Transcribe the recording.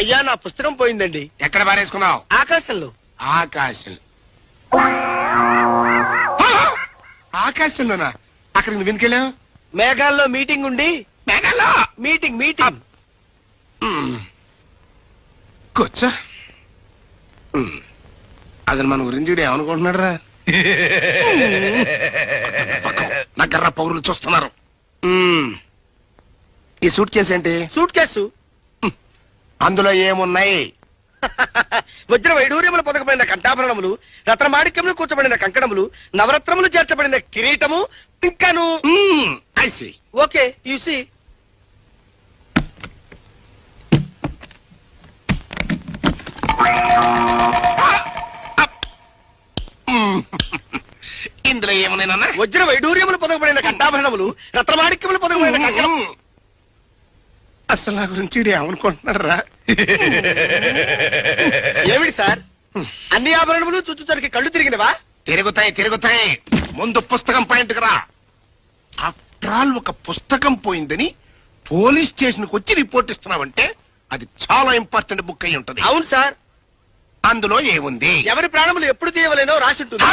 అయ్యా నా పుస్తకం పోయిందండి. ఎక్కడ పారేసుకున్నావు? ఆకాశంలో. ఆకాశం. ఆకాశంలోనా? అక్కడ నువ్వు వెనుకెళ్ళావు? మేఘాల్లో మీటింగ్ ఉండి. మేఘాల్లో మీటింగ్ మీటింగ్. కూర్చో. అతను మన గురించి ఏమనుకుంటున్నాడు రా? నగర పౌరులు చూస్తున్నారు. ఈ సూట్ కేసు ఏంటి? Suit case. అందులో ఏమున్నాయి? వజ్ర వైడూర్యములు పొదగబడిన కంఠాభరణములు, రత్నమాణిక్యములు కూర్చబడిన కంకణములు, నవరత్నములు చేర్చబడిన కిరీటము, ఇంకాను. Okay you see. ఇందులో ఏమున్నాయన్నా? వజ్ర వైడూర్యములు పొదగబడిన కంఠాభరణములు, రత్నమాణిక్యములు పొదగబడిన కంకణం. అసలు నా గురించి ఏమనుకుంటున్నారా? ఏమిటి సార్, అన్ని ఆభరణములు చుచ్చుచరికి కళ్ళు తిరిగినవా? తిరుగుతాయి. ముందు పుస్తకం పాయింట్ రా. ఆఫ్టర్ ఆల్ ఒక పుస్తకం పోయిందని పోలీస్ స్టేషన్ కు వచ్చి రిపోర్ట్ ఇస్తున్నావంటే అది చాలా ఇంపార్టెంట్ బుక్ అయి ఉంటది. అవును సార్. అందులో ఏముంది? ఎవరి ప్రాణములు ఎప్పుడు తీయవలేనో రాసి ఉంటుంది.